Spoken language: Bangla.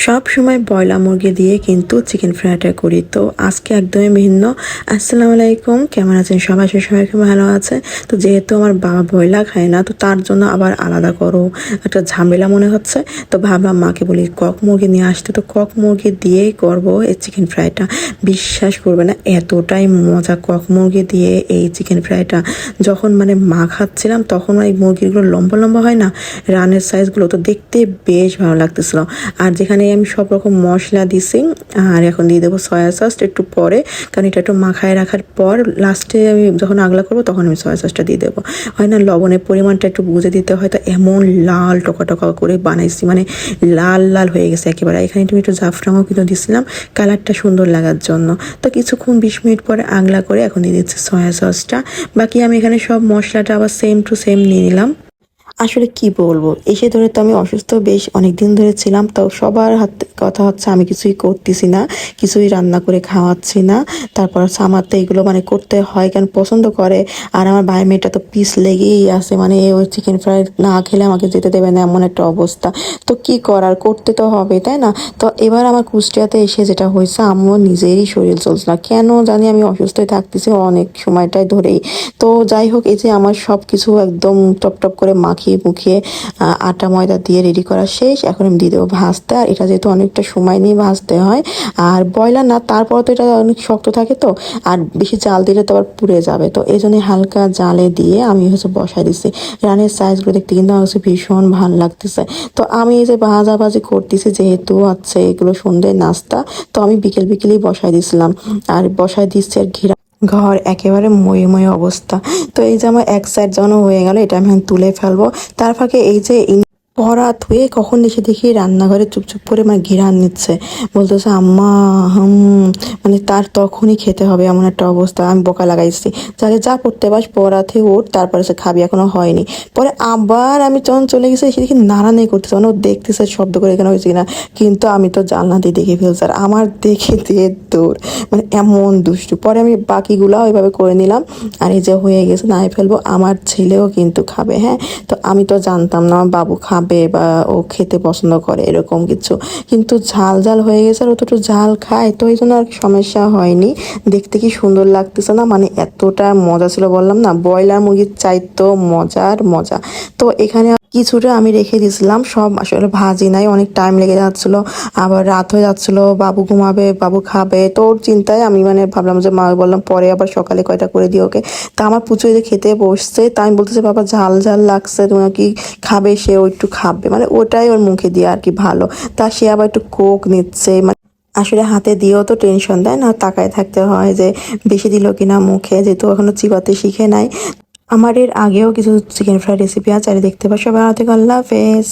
সব সময় ব্রয়লার মুরগি দিয়ে কিন্তু চিকেন ফ্রাইটা করি, তো আজকে একদমই ভিন্ন। আসসালামু আলাইকুম, কেমন আছেন সবাই? সবাই খুব ভালো আছে। তো যেহেতু আমার বাবা ব্রয়লার খায় না, তো তার জন্য আবার আলাদা করো একটা ঝামেলা মনে হচ্ছে। তো ভাবলাম মাকে বলি কক মুরগি নিয়ে আসতে, তো কক মুরগি দিয়েই করবো এই চিকেন ফ্রাইটা। বিশ্বাস করবে না, এতটাই মজা কক মুরগি দিয়ে এই চিকেন ফ্রাইটা। যখন মাখাচ্ছিলাম তখন এই মুরগিগুলো লম্বা লম্বা হয় না, রানের সাইজগুলো, তো দেখতে বেশ ভালো লাগতেছিল। আর যেখানে আমি সব রকম মশলা দিছি, আর এখন দিয়ে দেবো সয়া সস একটু পরে, কারণ এটা একটু মাখায় রাখার পর লাস্টে আমি যখন আগলা করবো তখন আমি সয়া সসটা দিয়ে দেবো। হয় না, লবণের পরিমাণটা একটু বুঝে দিতে হয়। তো এমন লাল টকা টকা করে বানাইছি, লাল লাল হয়ে গেছে একেবারে। এখানে তুমি একটু জাফরানও কিন্তু দিছিলাম কালারটা সুন্দর লাগার জন্য। তো কিছুক্ষণ 20 মিনিট পরে আগলা করে এখন দিয়ে দিচ্ছি সয়া সসটা। বাকি আমি এখানে সব মশলাটা আবার সেম টু সেম নিয়ে নিলাম। আসলে কি বলবো, এসে ধরে তো আমি অসুস্থ বেশ অনেকদিন ধরে ছিলাম, তো সবার হাত কথা হচ্ছে আমি কিছুই করতেছি না, কিছুই রান্না করে খাওয়াচ্ছি না। তারপর হচ্ছে আমার তো এগুলো করতে হয়, কারণ পছন্দ করে। আর আমার ভাই মেয়েটা তো পিস লেগেই আছে, ওই চিকেন ফ্রাই না খেলে আমাকে যেতে দেবে না, এমন একটা অবস্থা। তো কি করার, করতে তো হবে, তাই না? তো এবার আমার কুষ্টিয়াতে এসে যেটা হয়েছে, আমার নিজেরই শরীর চলছে না, কেন জানি আমি অসুস্থই থাকতেছি অনেক সময়টাই ধরেই। তো যাই হোক, এই যে আমার সব কিছু একদম টপ টপ করে মাখিয়ে মুখিয়ে আটা ময়দা দিয়ে রেডি করা শেষ। এখন আমি দিয়ে দেবো ভাজতে। আর এটা যেহেতু অনেকটা সময় নিয়ে ভাজতে হয়, আর ব্রয়লার না, তারপর তো এটা অনেক শক্ত থাকে, তো আর বেশি জাল দিলে তো আবার পুড়ে যাবে। তো এই জন্য হালকা জালে দিয়ে আমি বসাই দিচ্ছি। রানের সাইজগুলো দেখতে কিন্তু আমার ভীষণ ভালো লাগতেছে। তো আমি এই যে ভাজাভাজি করতেছি, যেহেতু আছে এগুলো সন্ধ্যের নাস্তা, তো আমি বিকেলেই বসাই দিছিলাম। আর বসাই দিচ্ছি, আর ঘর একেবারে ময়ে ময়ে অবস্থা। তো এই যে আমার এক সাইড যেন হয়ে গেল, এটা আমি এখন তুলে ফেলবো। তার ফাঁকে এই যে পড়া ধুয়ে কখন এসে দেখি রান্নাঘরে চুপচুপ করে ঘিরান নিচ্ছে, বলতেছে আম্মা তার তখনই খেতে হবে, এমন একটা অবস্থা। আমি বকা লাগাইছি, যাকে যা পড়তে পাস পড়া থেকে ওঠ, তারপরে সে খাবি, এখনো হয়নি। পরে আবার আমি যখন চলে গেছি এসে দেখি নাড়ানাড়ি করতেছে, ও দেখতেছে শব্দ করে এখানে হয়েছে কিনা। কিন্তু আমি তো জানলা দিয়ে দেখে ফেলছি, আর আমার দেখে দিয়ে দৌড়, এমন দুষ্টু। পরে আমি বাকিগুলা ওইভাবে করে নিলাম। আর এই যে হয়ে গেছে, নাই ফেলবো, আমার ছেলেও কিন্তু খাবে। হ্যাঁ, তো আমি তো জানতাম না আমার বাবু খাবে বা ও খেতে পছন্দ করে এরকম কিছু, কিন্তু ঝাল ঝাল হয়ে গেছে, আর ও তো একটু ঝাল খায়, তো এই জন্য আর সমস্যা হয়নি। দেখতে কি সুন্দর লাগতেছে না, এতটা মজা ছিল, বললাম না, ব্রয়লার মুরগির চাইতো মজার মজা। তো এখানে কিছুটা আমি রেখে দিয়েছিলাম, সব আসলে ভাজি নাই, অনেক টাইম লেগে যাচ্ছিলো, আবার রাত হয়ে যাচ্ছিলো, বাবু ঘুমাবে, বাবু খাবে, তো ওর চিন্তায় আমি ভাবলাম যে মা, বললাম পরে আবার সকালে কয়টা করে দিই ওকে। তা আমার পুচু যে খেতে বসছে, তা আমি বলতেছে বাবা ঝাল ঝাল লাগছে, তোমার কি খাবে? সেও একটু খাবে, ওটাই ওর মুখে দিয়ে আর কি ভালো। তা সে আবার একটু কোক নিচ্ছে, আসলে হাতে দিয়েও তো টেনশন দেয় না, তাকায় থাকতে হয় যে বেশি দিল কিনা মুখে, যেহেতু এখনো চিবাতে শিখে নাই। আমার এর আগেও কিছু চিকেন ফ্রাই রেসিপি আছে, আর দেখতে পাচ্ছ। আল্লাহ হাফেজ।